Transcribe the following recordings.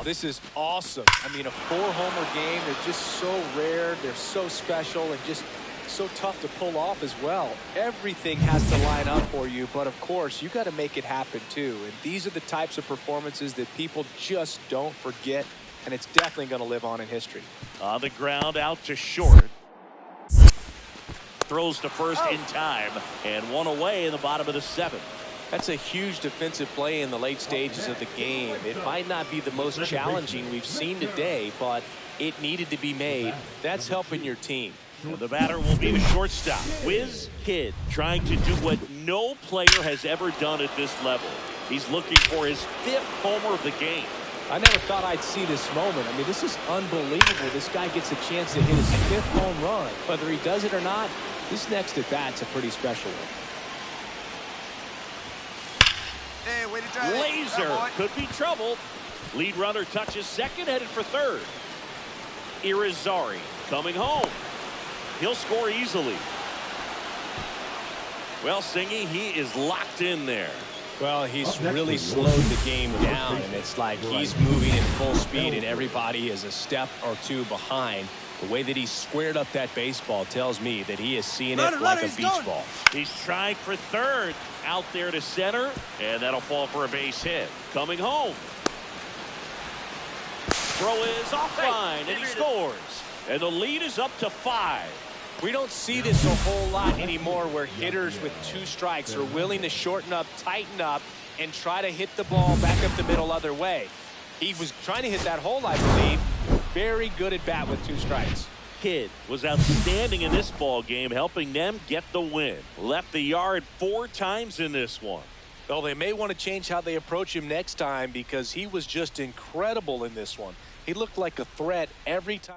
Wow, this is awesome. I mean, a 4-homer game, they're just so rare, they're so special, and just so tough to pull off as well. Everything has to line up for you, but of course, you got to make it happen too. And these are the types of performances that people just don't forget, and it's definitely going to live on in history. On the ground, out to short. Throws to first in time, and one away in the bottom of the 7th. That's a huge defensive play in the late stages of the game. It might not be the most challenging we've seen today, but it needed to be made. That's helping your team. And the batter will be the shortstop, Whiz Kidd, trying to do what no player has ever done at this level. He's looking for his 5th homer of the game. I never thought I'd see this moment. I mean, this is unbelievable. This guy gets a chance to hit his 5th home run. Whether he does it or not, this next at bat's a pretty special one. Hey, way to drive. Laser could be trouble. Lead runner touches second, headed for third. Irizarry coming home. He'll score easily. Well, Singy, he is locked in there. Well, he's really slowed the game down, and it's like he's moving at full speed, and everybody is a step or two behind. The way that he squared up that baseball tells me that he is seeing it like a beach ball. He's trying for third. Out there to center, and that'll fall for a base hit. Coming home. Throw is offline, and he scores. And the lead is up to 5. We don't see this a whole lot anymore where hitters with 2 strikes are willing to shorten up, tighten up, and try to hit the ball back up the middle other way. He was trying to hit that hole, I believe. Very good at bat with 2 strikes. Kidd was outstanding in this ball game, helping them get the win. Left the yard 4 times in this one. Well, they may want to change how they approach him next time because he was just incredible in this one. He looked like a threat every time.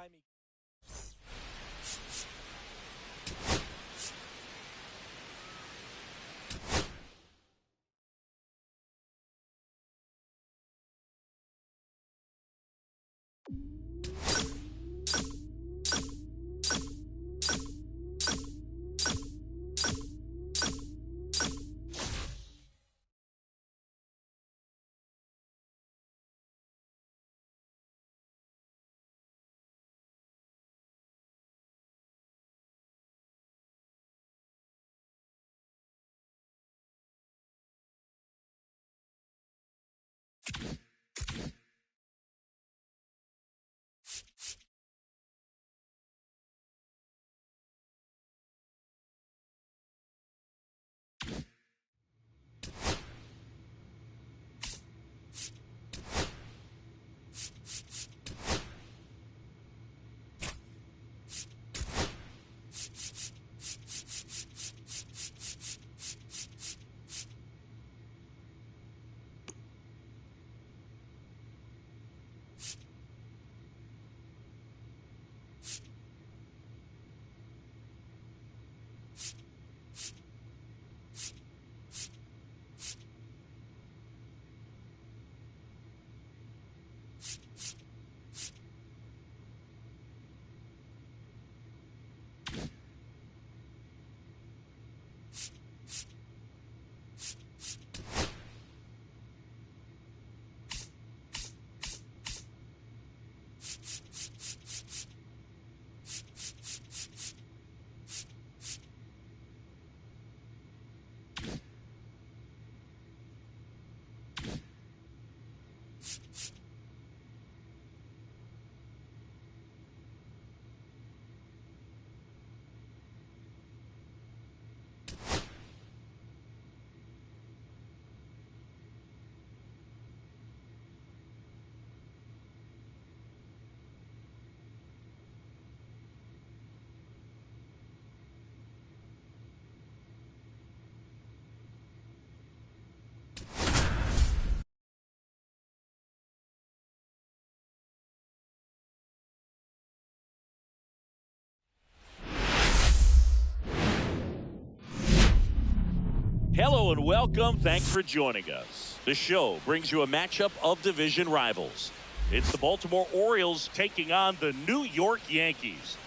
Hello and welcome. Thanks for joining us. The show brings you a matchup of division rivals. It's the Baltimore Orioles taking on the New York Yankees.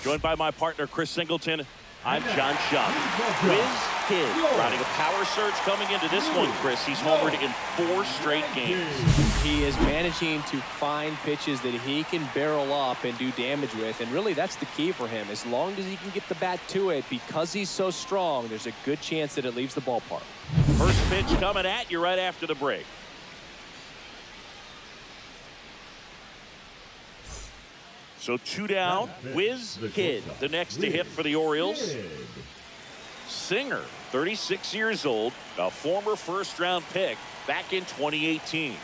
Joined by my partner, Chris Singleton. I'm John Schuck. Whiz Kid riding a power surge coming into this one, Chris. He's homered in 4 straight games. He is managing to find pitches that he can barrel up and do damage with, and really that's the key for him. As long as he can get the bat to it, because he's so strong, there's a good chance that it leaves the ballpark. First pitch coming at you right after the break. So 2 down, Whiz Kid, the next to hit for the Orioles. Singer, 36 years old, a former first-round pick back in 2018. You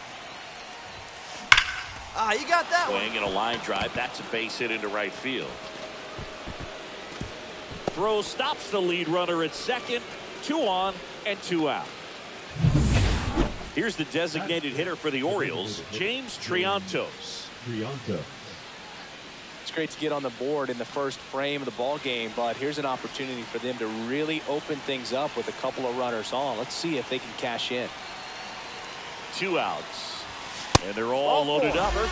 got that one. Swing and a line drive. That's a base hit into right field. Throw stops the lead runner at second. 2 on and 2 out. Here's the designated hitter for the Orioles, James Triantos. It's great to get on the board in the first frame of the ball game, but here's an opportunity for them to really open things up with a couple of runners on. Let's see if they can cash in. 2 outs, and they're all loaded up. There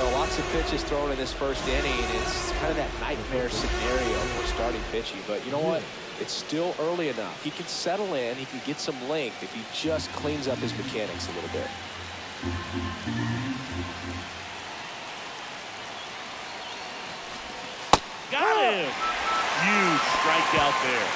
are lots of pitches thrown in this first inning. It's kind of that nightmare scenario for starting pitching, but you know what? It's still early enough. He can settle in. He can get some length if he just cleans up his mechanics a little bit. Got him. Huge strikeout there.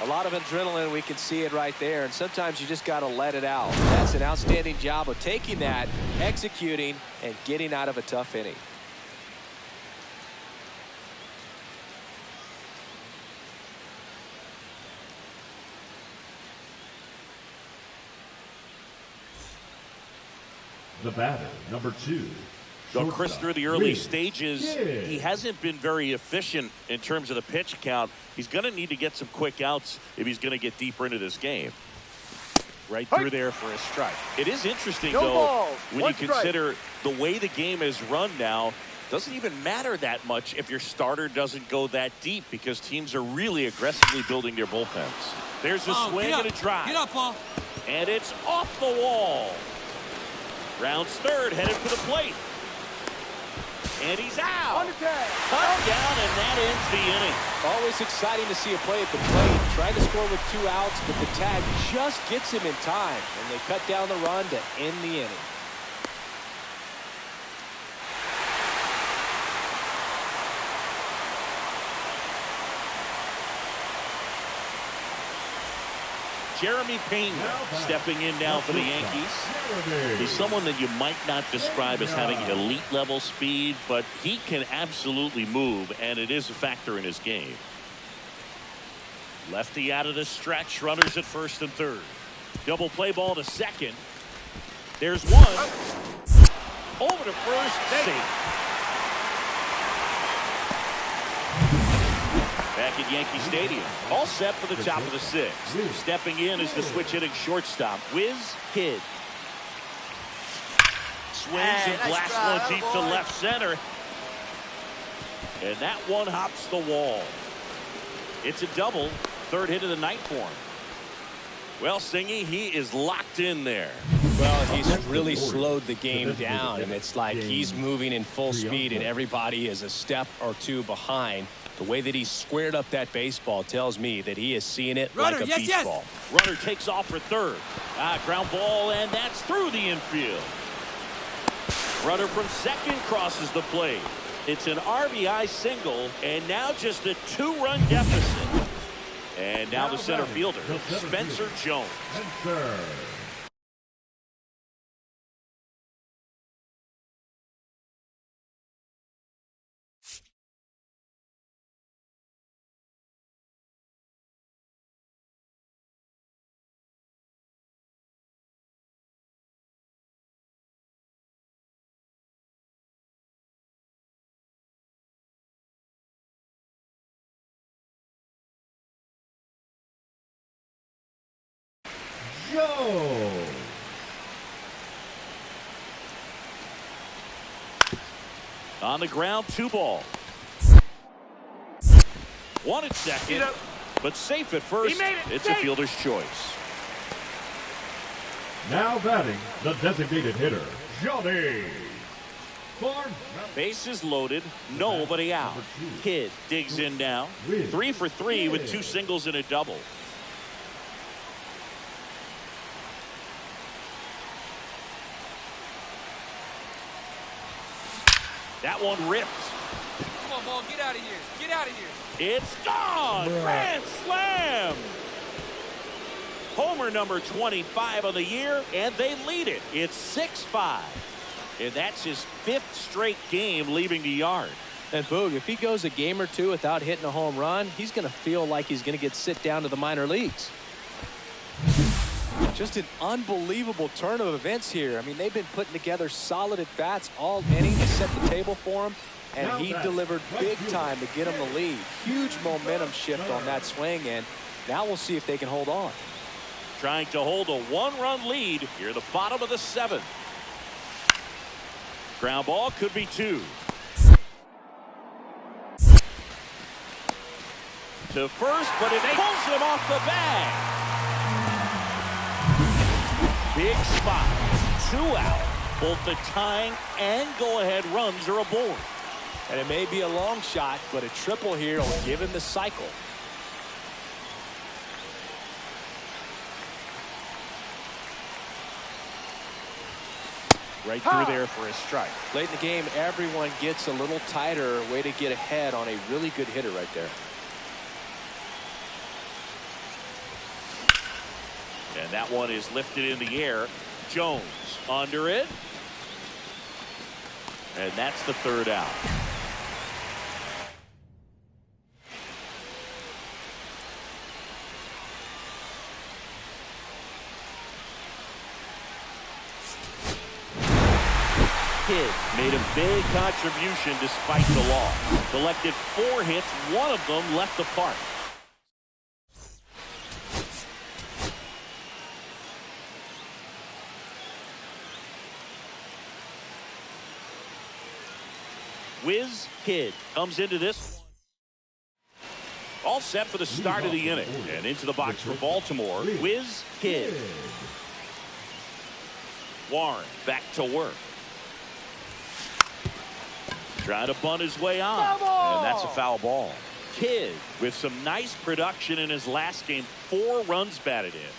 A lot of adrenaline, we can see it right there, and sometimes you just got to let it out. That's an outstanding job of taking that, executing, and getting out of a tough inning. The batter, number 2. So Chris, through the early stages, he hasn't been very efficient in terms of the pitch count. He's going to need to get some quick outs if he's going to get deeper into this game. Right through there for a strike. It is interesting, though, when you consider the way the game is run now. Doesn't even matter that much if your starter doesn't go that deep, because teams are really aggressively building their bullpens. There's a swing and a drive. Get up, Paul. And it's off the wall. Rounds third, headed for the plate. And he's out. Cut down, and that ends the inning. Always exciting to see a play at the plate. Trying to score with 2 outs, but the tag just gets him in time, and they cut down the run to end the inning. Jeremy Pena stepping in now for the Yankees. He's someone that you might not describe as having elite level speed, but he can absolutely move, and it is a factor in his game. Lefty out of the stretch, runners at first and third. Double play ball to second. There's one. Over to first, safe. Back at Yankee Stadium, all set for the top of the 6th. Stepping in is the switch hitting shortstop, Whiz Kid. Swings and blasts one deep to left center. And that one hops the wall. It's a double, 3rd hit of the night for him. Well, Singy, he is locked in there. Well, he's really slowed the game down, and it's like he's moving in full speed, and everybody is a step or 2 behind. The way that he squared up that baseball tells me that he is seeing it like a beach ball. Runner takes off for third. Ground ball, and that's through the infield. Runner from second crosses the plate. It's an RBI single, and now just a 2-run deficit. And now the center fielder, Spencer Jones. Go! On the ground, 2 ball. 1 at second, but safe at first. It's a fielder's choice. Now batting, the designated hitter, Johnny. Farm. Bases loaded, nobody out. Kidd digs in now. 3 for 3 with 2 singles and a double. That one ripped. Come on, ball, get out of here. Get out of here. It's gone. Grand slam. Homer number 25 of the year, and they lead it. It's 6-5. And that's his 5th straight game leaving the yard. And Boog, if he goes a game or two without hitting a home run, he's going to feel like he's going to get sit down to the minor leagues. Just an unbelievable turn of events here. I mean, they've been putting together solid at-bats all inning to set the table for him, and he delivered big time to get him the lead. Huge momentum shift on that swing, and now we'll see if they can hold on. Trying to hold a 1-run lead here, the bottom of the 7th. Ground ball could be 2. To first, but it pulls him off the bag. Big spot. 2 out. Both the tying and go-ahead runs are aboard. And it may be a long shot, but a triple here will give him the cycle. Right through there for a strike. Late in the game, everyone gets a little tighter. Way to get ahead on a really good hitter right there. And that one is lifted in the air. Jones under it. And that's the 3rd out. Kidd made a big contribution despite the loss. Collected 4 hits, 1 of them left the park. Whiz Kidd comes into this one. All set for the start of the inning. And into the box for Baltimore. Whiz Kidd. Warren back to work. Trying to bunt his way on. And that's a foul ball. Kidd with some nice production in his last game. 4 runs batted in.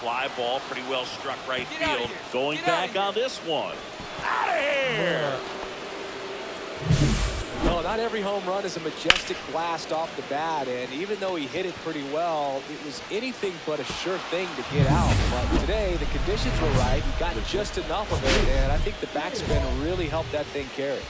Fly ball pretty well struck right field. Going back on this one. Out of here! No, not every home run is a majestic blast off the bat, and even though he hit it pretty well, it was anything but a sure thing to get out. But today, the conditions were right. He got just enough of it, and I think the backspin really helped that thing carry.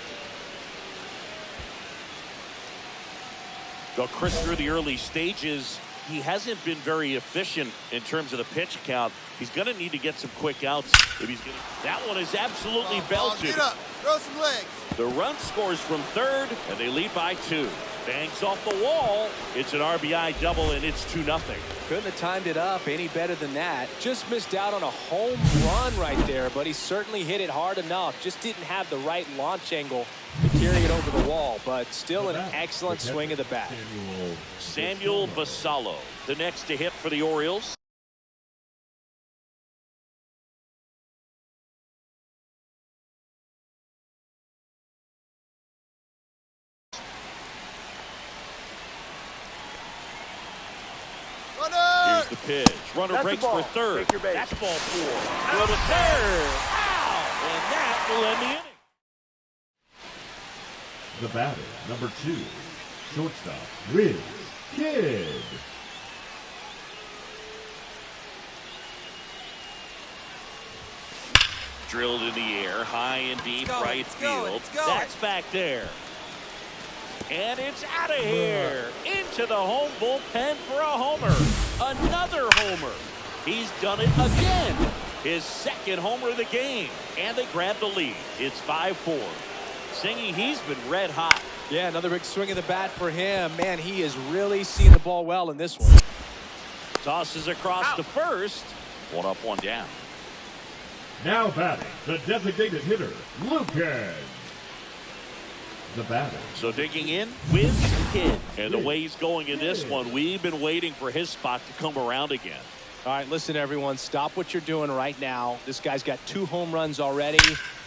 Though Chris, through the early stages, he hasn't been very efficient in terms of the pitch count. He's going to need to get some quick outs if he's going to. That one is absolutely belted. Get up. Throw some legs. The run scores from 3rd, and they lead by 2. Bangs off the wall. It's an RBI double, and it's 2-0. Couldn't have timed it up any better than that. Just missed out on a home run right there, but he certainly hit it hard enough. Just didn't have the right launch angle to carry it over the wall, but still an excellent swing of the bat. Samuel Basallo, the next to hit for the Orioles. Here's the pitch. Runner breaks for 3rd. That's ball 4. Go to 3rd. Ow! And that will end the inning. The batter, number 2, shortstop, Whiz Kidd. Drilled in the air, high and deep, right field. That's back there. And it's out of here. Into the home bullpen for a homer. Another homer. He's done it again. His 2nd homer of the game. And they grab the lead. It's 5-4. Singy, he's been red hot. Yeah, another big swing of the bat for him. Man, he is really seeing the ball well in this one. Tosses across to first. 1 up, 1 down. Now batting, the designated hitter, Lucas. The batter. So digging in, Whiz Kidd. And the way he's going in this one, we've been waiting for his spot to come around again. All right, listen, everyone. Stop what you're doing right now. This guy's got 2 home runs already.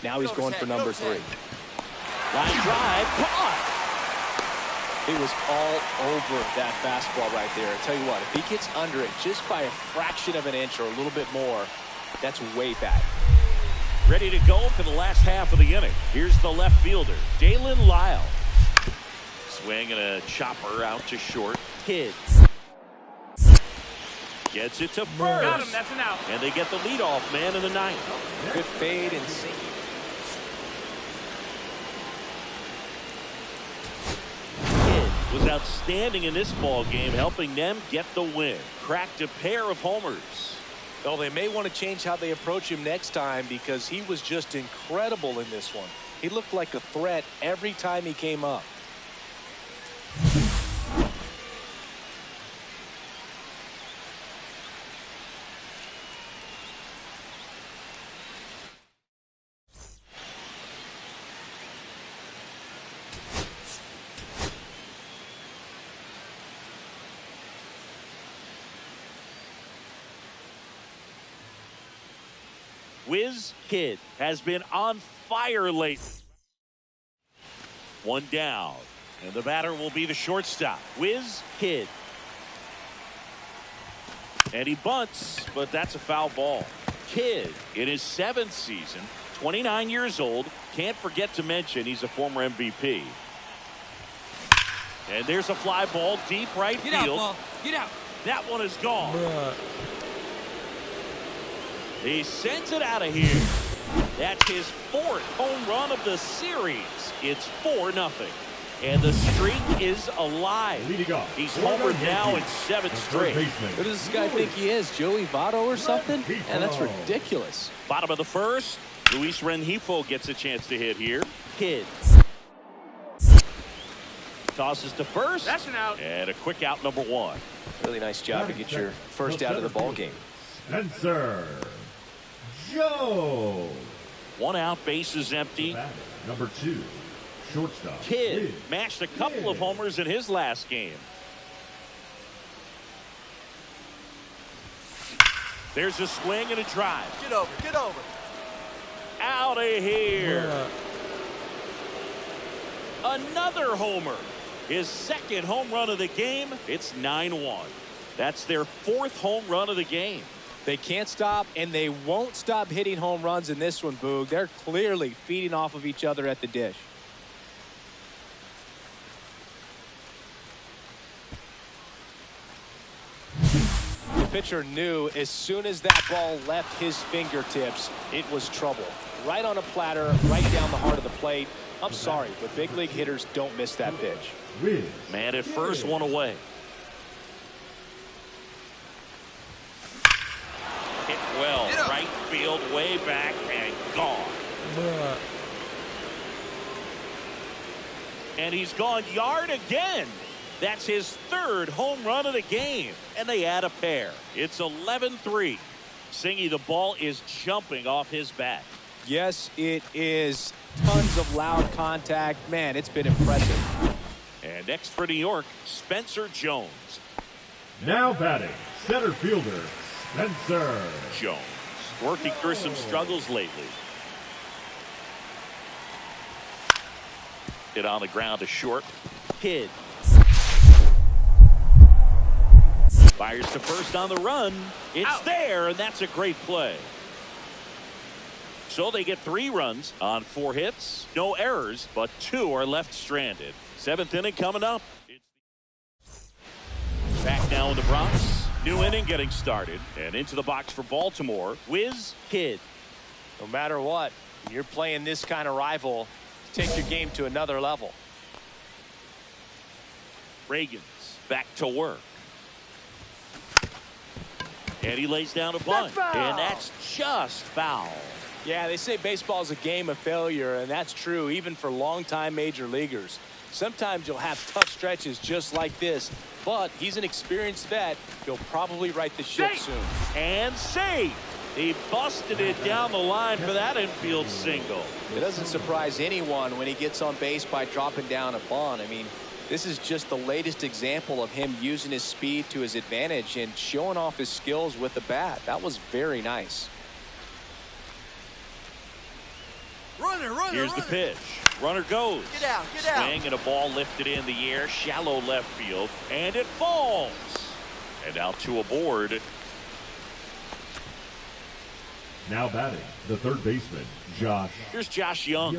Now he's going for number 3. Line drive, caught. He was all over that fastball right there. I tell you what, if he gets under it just by a fraction of an inch or a little bit more, that's way back. Ready to go for the last half of the inning. Here's the left fielder, Dalen Lyle. Swing and a chopper out to short. Kidd gets it to first. Got him, that's an out. And they get the leadoff man in the ninth. Good fade and sinking. Was outstanding in this ball game, helping them get the win. Cracked a pair of homers. Well, they may want to change how they approach him next time because he was just incredible in this one. He looked like a threat every time he came up. Whiz Kidd has been on fire lately. One down, and the batter will be the shortstop, Whiz Kidd. And he bunts, but that's a foul ball. Kidd, in his 7th season, 29 years old, can't forget to mention he's a former MVP. And there's a fly ball deep right Get field. out, ball. Get out. That one is gone. He sends it out of here. That's his 4th home run of the series. It's 4-0. And the streak is alive. He's homered now in 7 straight. Who does this guy think he is? Joey Votto or something? Man, that's ridiculous. Bottom of the 1st. Luis Rengifo gets a chance to hit here. Kidd tosses to first. That's an out. And a quick out, number 1. Really nice job to get your first out of the ball game. Spencer Joe. 1 out, bases empty. Number 2, shortstop. Kidd mashed a couple of homers in his last game. There's a swing and a drive. Get over. Get over. Out of here. Another homer. His 2nd home run of the game. It's 9-1. That's their 4th home run of the game. They can't stop, and they won't stop hitting home runs in this one, Boog. They're clearly feeding off of each other at the dish. The pitcher knew as soon as that ball left his fingertips, it was trouble. Right on a platter, right down the heart of the plate. I'm sorry, but big league hitters don't miss that pitch. Man at first, 1 away. Hit well, right field, way back, and gone. And he's gone yard again. That's his 3rd home run of the game. And they add a pair. It's 11-3. Singy, the ball is jumping off his bat. Yes, it is. Tons of loud contact. Man, it's been impressive. And next for New York, Spencer Jones. Now batting, center fielder, Spencer Jones. Working through some struggles lately. Hit on the ground to short. Kidd. Fires to first on the run. It's there, and that's a great play. So they get 3 runs on 4 hits. No errors, but 2 are left stranded. 7th inning coming up. Back now in the Bronx. New inning getting started. And into the box for Baltimore, Whiz Kidd. No matter what, when you're playing this kind of rival, take your game to another level. Reagans back to work. And he lays down a bunt. And that's just foul. Yeah, they say baseball is a game of failure, and that's true even for longtime major leaguers. Sometimes you'll have tough stretches just like this, but he's an experienced vet. He'll probably right the ship soon. And safe. He busted it down the line for that infield single. It doesn't surprise anyone when he gets on base by dropping down a bunt. I mean, this is just the latest example of him using his speed to his advantage and showing off his skills with the bat. That was very nice. Here's the pitch. Runner goes. Get out. Swing and a ball lifted in the air, shallow left field, and it falls. And out to aboard. Now batting, the third baseman, Josh. Here's Josh Young.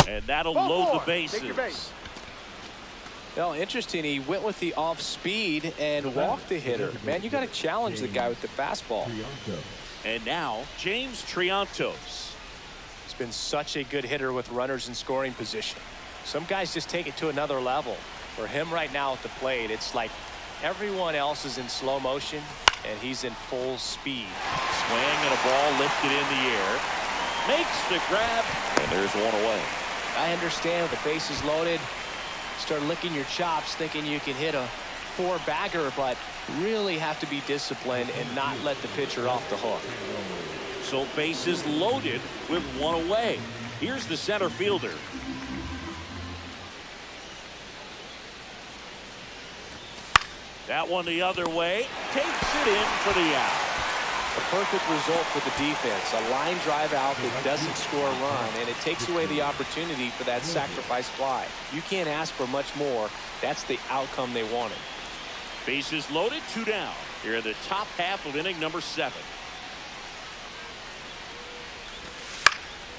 And that'll load the bases. Well, interesting. He went with the off speed and walked the hitter. Man, you got to challenge the guy with the fastball. And now, James Triantos. He's been such a good hitter with runners in scoring position. Some guys just take it to another level. For him right now at the plate, it's like everyone else is in slow motion, and he's in full speed. Swing and a ball lifted in the air. Makes the grab, and there's one away. I understand with the bases loaded, start licking your chops thinking you can hit a four-bagger, but really have to be disciplined and not let the pitcher off the hook. So bases loaded with one away. Here's the center fielder. That one the other way. Takes it in for the out. A perfect result for the defense. A line drive out that doesn't score a run, and it takes away the opportunity for that sacrifice fly. You can't ask for much more. That's the outcome they wanted. Bases loaded, 2 down. Here in the top half of inning number 7.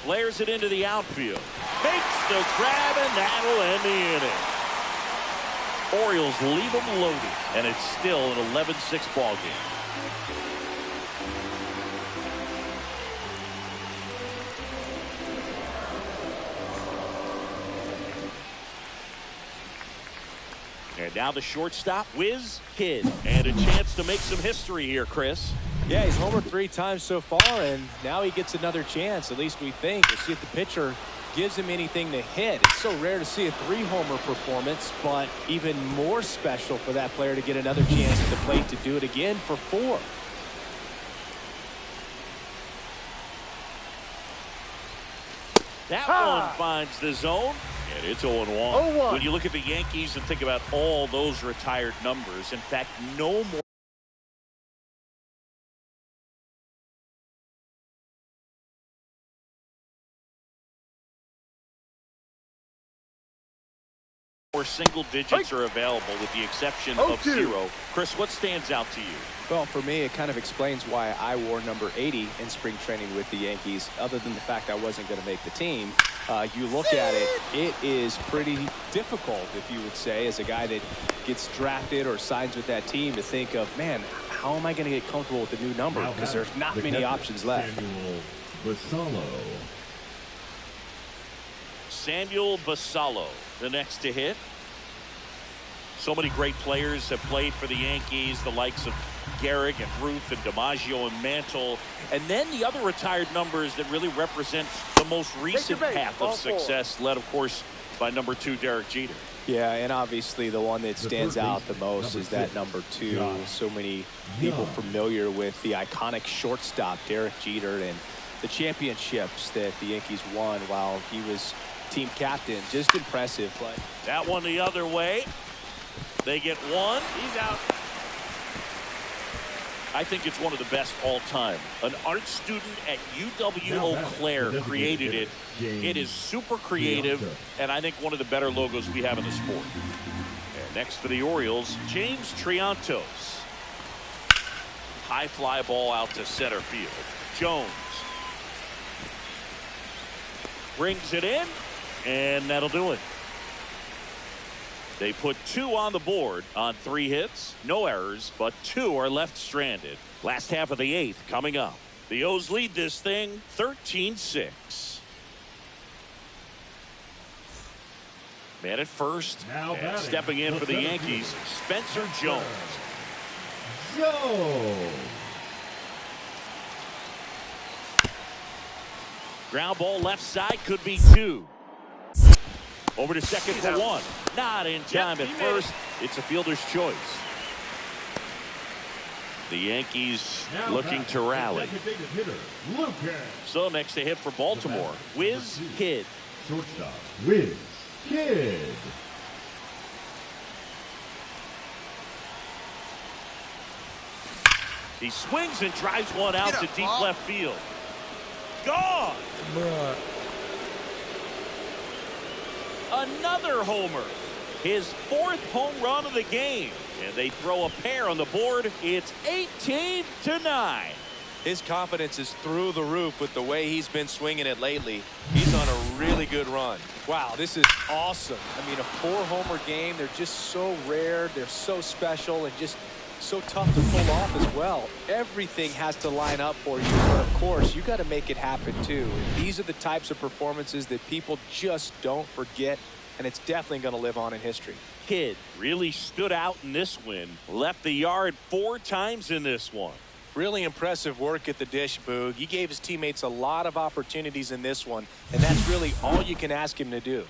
Flares it into the outfield. Makes the grab, and that'll end the inning. Orioles leave them loaded, and it's still an 11-6 ball game. And now the shortstop, Whiz Kid. And a chance to make some history here, Chris. Yeah, he's homered 3 times so far, and now he gets another chance, at least we think. We'll see if the pitcher gives him anything to hit. It's so rare to see a 3-homer performance, but even more special for that player to get another chance at the plate to do it again for 4. That one finds the zone, and it's 0-1. When you look at the Yankees and think about all those retired numbers, in fact, no more single digits are available with the exception of 0. Chris, what stands out to you? Well, for me, it kind of explains why I wore number 80 in spring training with the Yankees. Other than the fact I wasn't going to make the team, you look at it, it is pretty difficult, if you would say, as a guy that gets drafted or signs with that team, to think of, man, how am I going to get comfortable with the new number? Because there's not many options left. Samuel Basallo, the next to hit. So many great players have played for the Yankees, the likes of Gehrig and Ruth and DiMaggio and Mantle. And then the other retired numbers that really represent the most recent path of success, led, of course, by number 2, Derek Jeter. Yeah, and obviously the one that stands out the most is that number 2. So many people familiar with the iconic shortstop, Derek Jeter, and the championships that the Yankees won while he was team captain. Just impressive play. That one the other way. They get one. He's out. I think it's one of the best all time. An art student at UW Eau Claire created it. It is super creative, and I think one of the better logos we have in the sport. And next for the Orioles, James Triantos. High fly ball out to center field. Jones brings it in, and that'll do it. They put 2 on the board on 3 hits, no errors, but 2 are left stranded. Last half of the 8th coming up. The O's lead this thing 13-6. Man at first, and stepping in for the Yankees, Spencer Jones. Ground ball left side, could be 2. Over to second for 1. Not in time at first. It's a fielder's choice. The Yankees looking to rally. So next to hit for Baltimore, Whiz Kid. Shortstop, Whiz Kidd. He swings and drives one out to deep left field. Gone. Bruh. Another homer. His 4th home run of the game. And they throw a pair on the board. It's 18-9. His confidence is through the roof with the way he's been swinging it lately. He's on a really good run. Wow, this is awesome. I mean, a 4-homer game, they're just so rare. They're so special and just so tough to pull off as well. Everything has to line up for you, but of course you got to make it happen too. And these are the types of performances that people just don't forget, and it's definitely going to live on in history. Kidd really stood out in this win. Left the yard 4 times in this one. Really impressive work at the dish, Boog. He gave his teammates a lot of opportunities in this one, and that's really all you can ask him to do.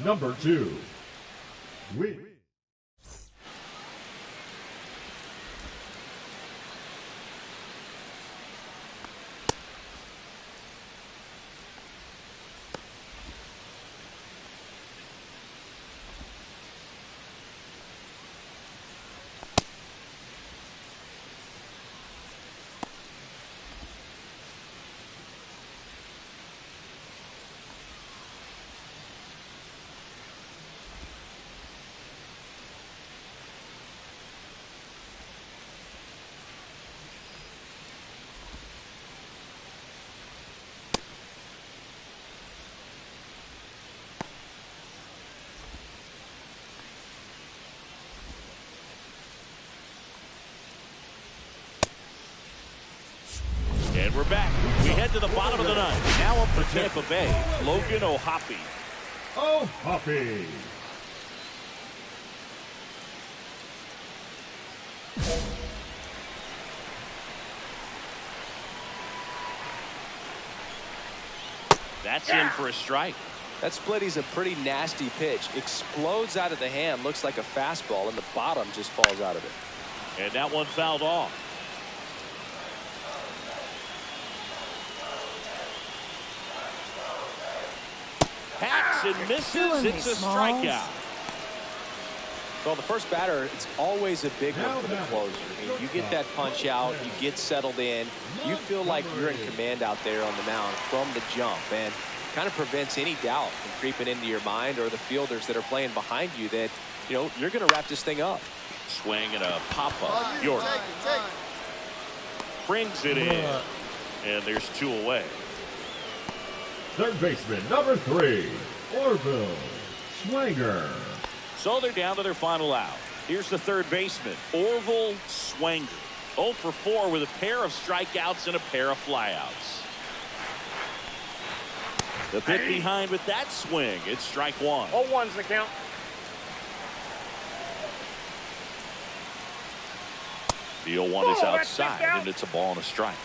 number 2. Win. And we're back. We head to the bottom of the ninth. Now up for Tampa Bay, Logan O'Hoppe. O'Hoppe. That's in for a strike. That splitty's a pretty nasty pitch. Explodes out of the hand, looks like a fastball, and the bottom just falls out of it. And that one fouled off. Hacks and misses. It's a strikeout. Well, the first batter, it's always a big one for the closer. I mean, you get that punch out, you get settled in, you feel like you're in command out there on the mound from the jump, and kind of prevents any doubt from creeping into your mind or the fielders that are playing behind you that, you know, you're going to wrap this thing up. Swing and a pop-up. York brings it in, and there's 2 away. Third baseman, number 3, Orville Swanger. So they're down to their final out. Here's the third baseman, Orville Swanger. 0 for 4 with a pair of strikeouts and a pair of flyouts. The bit behind with that swing. It's strike 1. 0-1's the count. The 0-1 is outside, and it's a ball and a strike.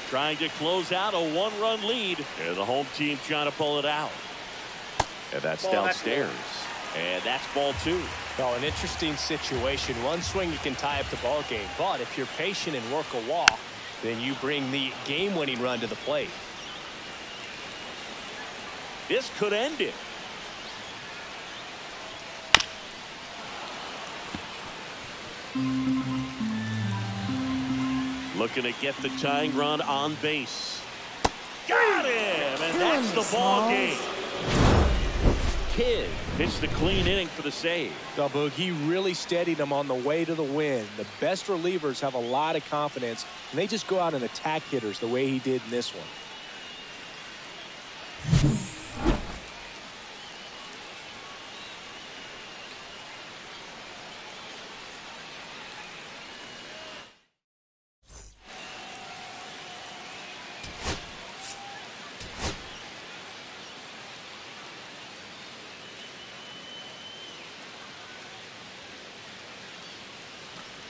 Trying to close out a 1-run lead, and the home team trying to pull it out. And that's downstairs. And that's ball 2. Well, an interesting situation. One swing you can tie up the ball game, but if you're patient and work a walk, then you bring the game-winning run to the plate. This could end it. Looking to get the tying run on base. Got him, and that's the ball game. Kidd pitched a clean inning for the save. Boog, he really steadied him on the way to the win. The best relievers have a lot of confidence, and they just go out and attack hitters the way he did in this one.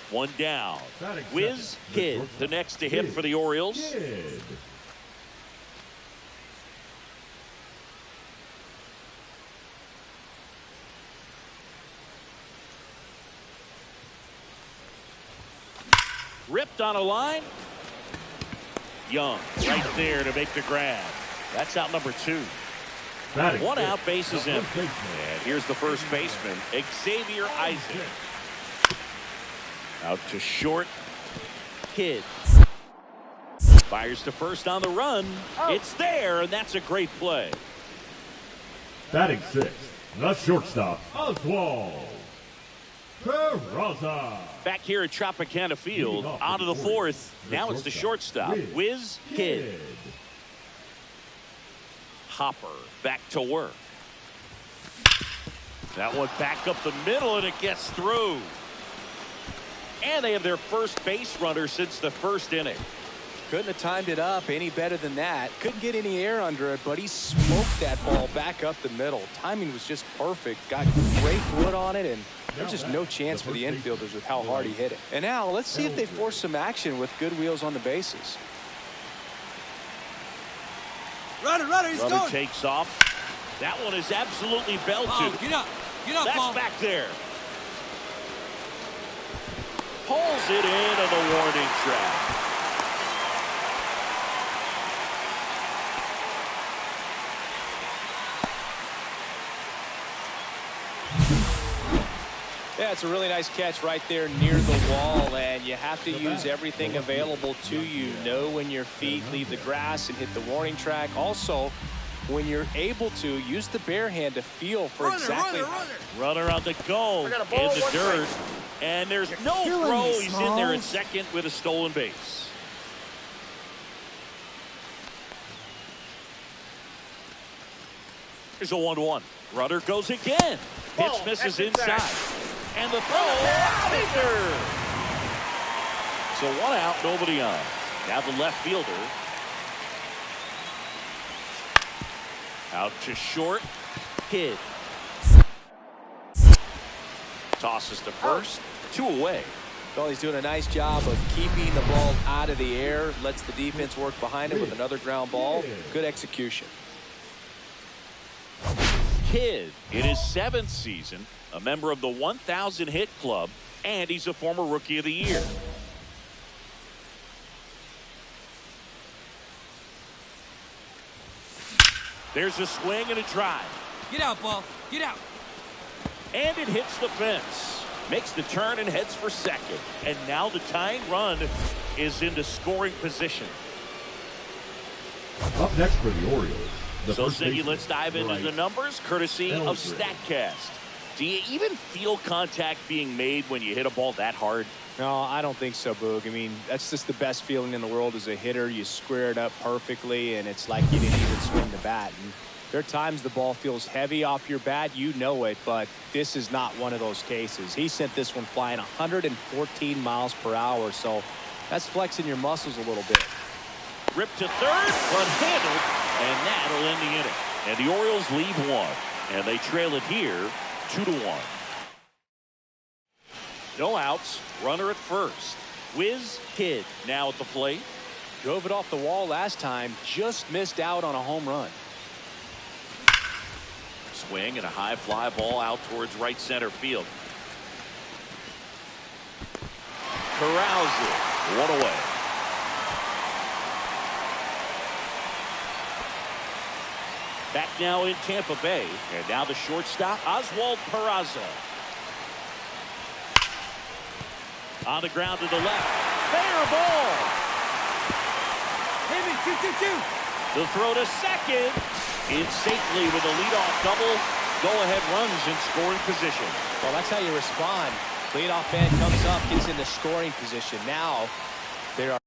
One down. Whiz Kidd, the next to hit for the Orioles. Kidd. Ripped on a line. Young right there to make the grab. That's out number 2. One out, base is empty. And here's the first baseman, Xavier Isaac. Out to short. Kidd fires to first on the run. It's there, and that's a great play. Batting 6th, the shortstop, Oswald Peraza. Back here at Tropicana Field, out of the 4th. Now it's the shortstop, Whiz Kidd. Hopper back to work. That one back up the middle, and it gets through. And they have their first base runner since the first inning. Couldn't have timed it up any better than that. Couldn't get any air under it, but he smoked that ball back up the middle. Timing was just perfect. Got great wood on it, and there's just no chance for the infielders with how hard he hit it. And now let's see if they force some action with good wheels on the bases. Runner, he's Runner going. takes off. That one is absolutely belted. Oh, get up. Get up, That's ball. back there. Pulls it in on the warning track. Yeah, it's a really nice catch right there near the wall, and you have to use everything available to you. Know when your feet leave the grass and hit the warning track. Also, when you're able to, use the bare hand to feel for exactly. Runner on the go in the dirt, and there's no throw. He's in there at second with a stolen base. Here's a 1-1. Runner goes again. Pitch misses inside. And the throw out there. So 1 out, nobody on. Now the left fielder. Out to short. Hit. Tosses to first. 2 away. Well, he's doing a nice job of keeping the ball out of the air. Lets the defense work behind him with another ground ball. Good execution. Kidd in his 7th season, a member of the 1,000 hit club, and he's a former Rookie of the Year. There's a swing and a drive. Get out, ball. Get out. And it hits the fence. Makes the turn and heads for second. And now the tying run is into scoring position. Up next for the Orioles. So, Cindy, let's dive into the numbers, courtesy of StatCast. Do you even feel contact being made when you hit a ball that hard? No, I don't think so, Boog. I mean, that's just the best feeling in the world as a hitter. You square it up perfectly, and it's like you didn't even swing the bat. And there are times the ball feels heavy off your bat. You know it, but this is not one of those cases. He sent this one flying 114 miles per hour, so that's flexing your muscles a little bit. Ripped to third, but handled, and that'll end the inning. And the Orioles lead 1, and they trail it here 2-1. No outs, runner at first. Whiz Kidd now at the plate. Drove it off the wall last time, just missed out on a home run. Swing and a high fly ball out towards right center field. Corrals it, 1 away. Back now in Tampa Bay, and now the shortstop, Oswald Peraza. On the ground to the left. Fair ball. Hit me, 2-2-2. The throw to second. In safely with a leadoff double. Go-ahead runs in scoring position. Well, that's how you respond. Leadoff man comes up, gets into scoring position. Now, there are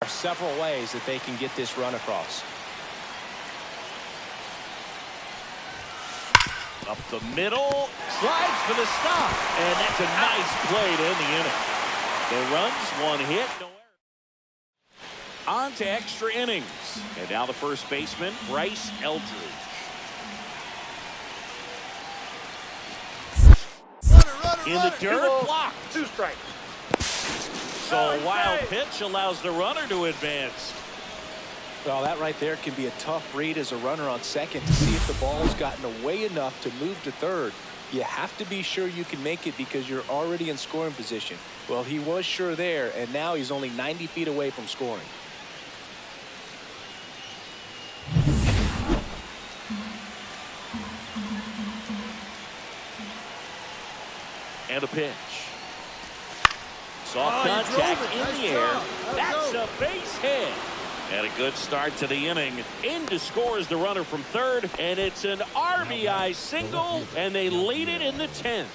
several ways that they can get this run across. Up the middle, slides for the stop, and that's a nice play to end the inning. The runs, 1 hit, no error. On to extra innings, and now the first baseman, Bryce Eldridge. In the dirt, blocked. 2 strikes. So a wild pitch allows the runner to advance. Well, that right there can be a tough read as a runner on second to see if the ball's gotten away enough to move to third. You have to be sure you can make it because you're already in scoring position. Well, he was sure there, and now he's only 90 feet away from scoring. And a pitch. Soft contact in the air. That's a base hit. And a good start to the inning. In to score is the runner from third, and it's an RBI single, and they lead it in the 10th.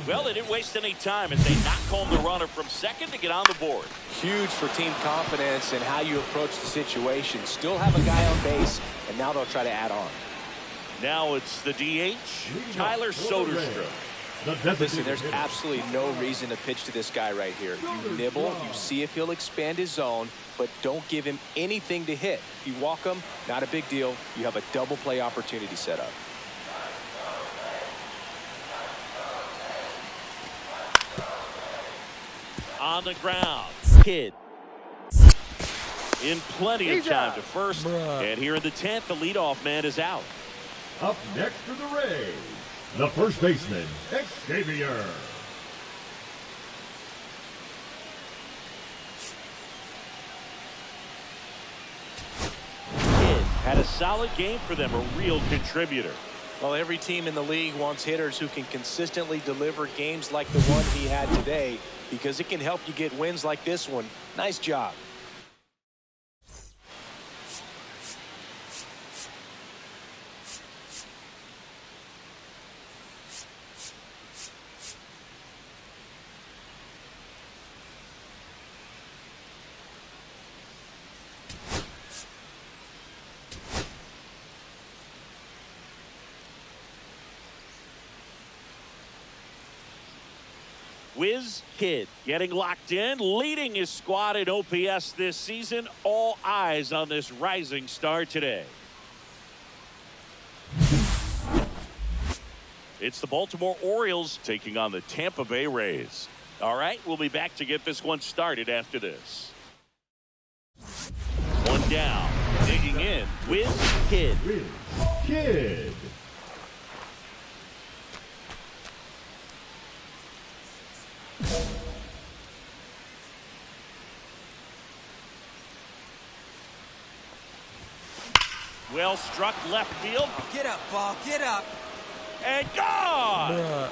Well, they didn't waste any time as they knock home the runner from second to get on the board. Huge for team confidence and how you approach the situation. Still have a guy on base, and now they'll try to add on. Now it's the DH, Tyler Soderstrom. the designated Listen, there's hitter. absolutely no reason to pitch to this guy right here. You nibble, you see if he'll expand his zone, but don't give him anything to hit. If you walk him, not a big deal. You have a double play opportunity set up. On the ground, Kidd. In plenty of time to first. And here in the 10th, the leadoff man is out. Up next for the Rays, the first baseman, Xavier. Kidd had a solid game for them, a real contributor. Well, every team in the league wants hitters who can consistently deliver games like the one he had today, because it can help you get wins like this one. Nice job. Wiz Kidd getting locked in, leading his squad in OPS this season. All eyes on this rising star today. It's the Baltimore Orioles taking on the Tampa Bay Rays. All right, we'll be back to get this one started after this. One down, digging in, Wiz Kidd. Wiz Kidd. Well struck left field. Get up, ball. Get up. And gone!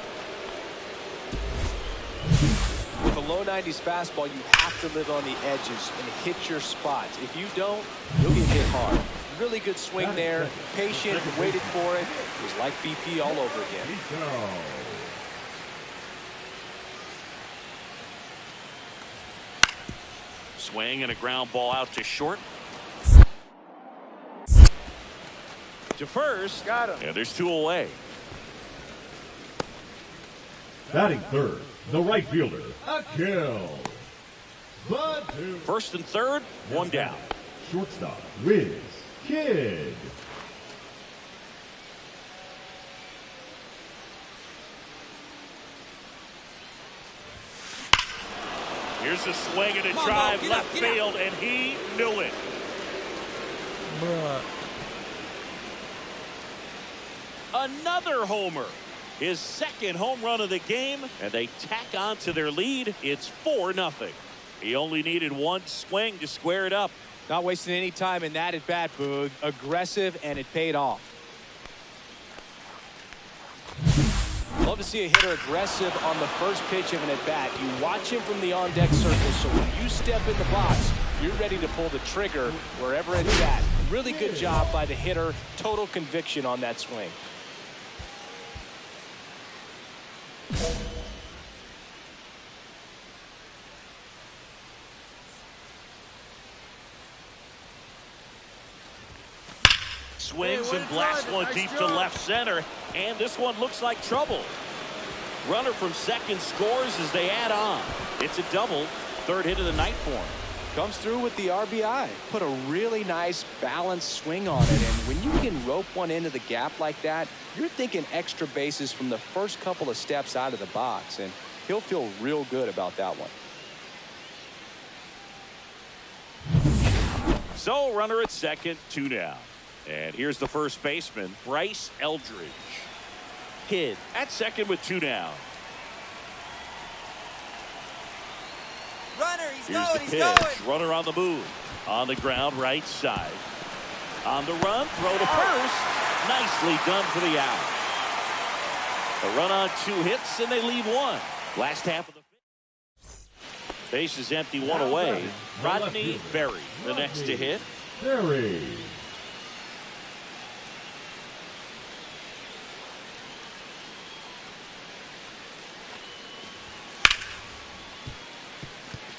With a low 90s fastball, you have to live on the edges and hit your spots. If you don't, you'll get hit hard. Really good swing there. Patient, waited for it. It was like BP all over again. Swing and a ground ball out to short. To first. Got him. And there's two away. Batting third, the right fielder, a kill. First and third, one down. Shortstop, Wiz Kidd. Here's a swing and a drive left field, and he knew it. Another homer. His second home run of the game, and they tack on to their lead. It's 4-0. He only needed one swing to square it up. Not wasting any time in that at bat, Boog. Aggressive, and it paid off. Love to see a hitter aggressive on the first pitch of an at bat. You watch him from the on deck circle, so when you step in the box, you're ready to pull the trigger wherever it's at. Really good job by the hitter. Total conviction on that swing. Swings and blasts one deep to left center, and this one looks like trouble. Runner from second scores as they add on. It's a double, third hit of the night for him. Comes through with the RBI. Put a really nice balanced swing on it, and when you can rope one into the gap like that, you're thinking extra bases from the first couple of steps out of the box, and he'll feel real good about that one. So runner at second, two down. And here's the first baseman, Bryce Eldridge. Kidd at second with two down. Runner, he's Here's going, the he's pitch. going. Runner on the move. On the ground, right side. On the run, throw to first. Nicely done for the out. A run on two hits, and they leave one. Last half of the fifth. Base is empty, one away. Rodney Berry, the next to hit. Berry.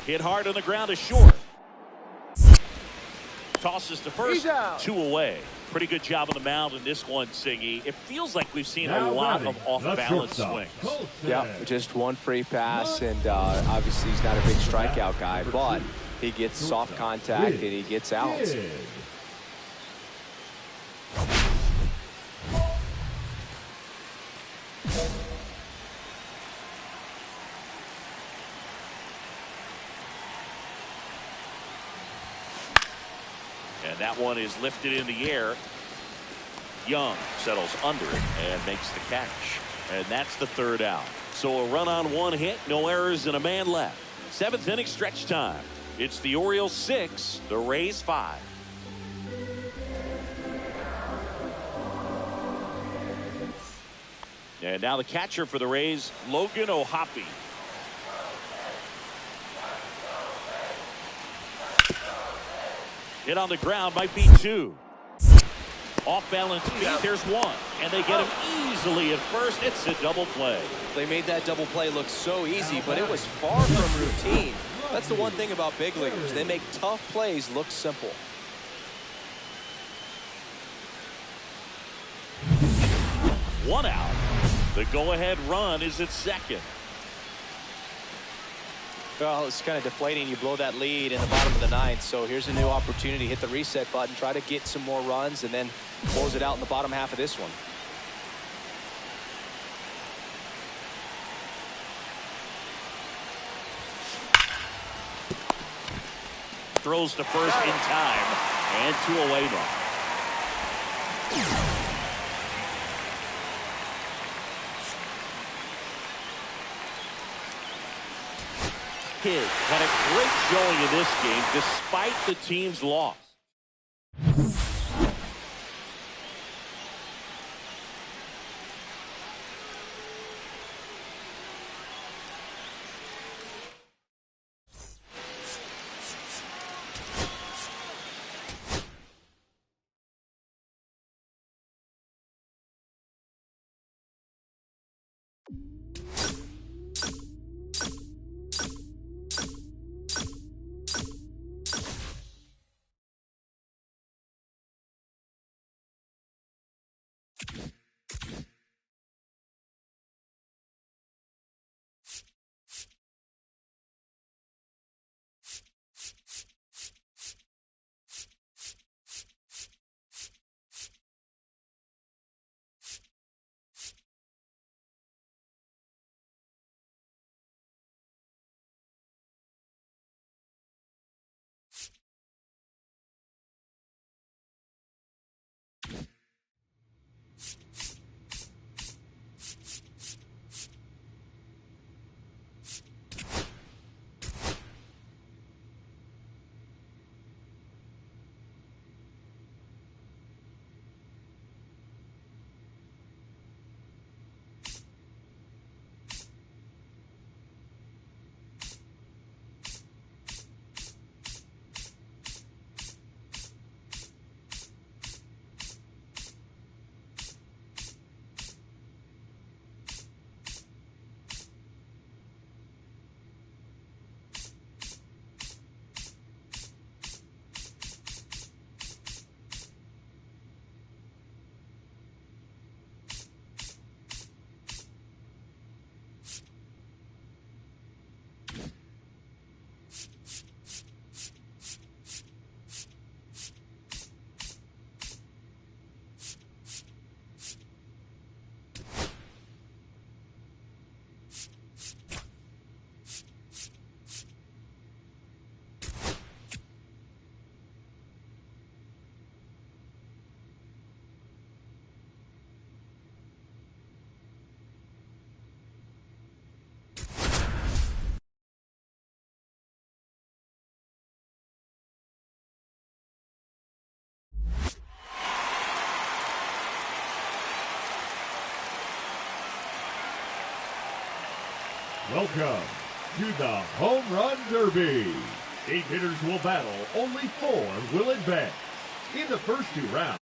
Hit hard on the ground is short. tosses to first, 2 away. Pretty good job on the mound in this one, Singy. It feels like we've seen a lot of off-balance swings. Yeah, just one free pass, and obviously he's not a big strikeout guy, but he gets soft contact and he gets outs. And that one is lifted in the air. Young settles under it and makes the catch. And that's the 3rd out. So a run on 1 hit, no errors, and a man left. 7th inning stretch time. It's the Orioles 6, the Rays 5. And now the catcher for the Rays, Logan O'Hoppe. Hit on the ground, might be 2. Off balance feet, there's 1. And they get him easily at first. It's a double play. They made that double play look so easy, but it was far from routine. That's the one thing about big leaguers. They make tough plays look simple. One out. The go-ahead run is at second. Well, it's kind of deflating. You blow that lead in the bottom of the 9th. So here's a new opportunity. Hit the reset button. Try to get some more runs and then close it out in the bottom half of this one. Throws to first in time. And 2 away now. Kidd had a great showing in this game despite the team's loss. Welcome to the Home Run Derby. 8 hitters will battle, only 4 will advance. In the first 2 rounds,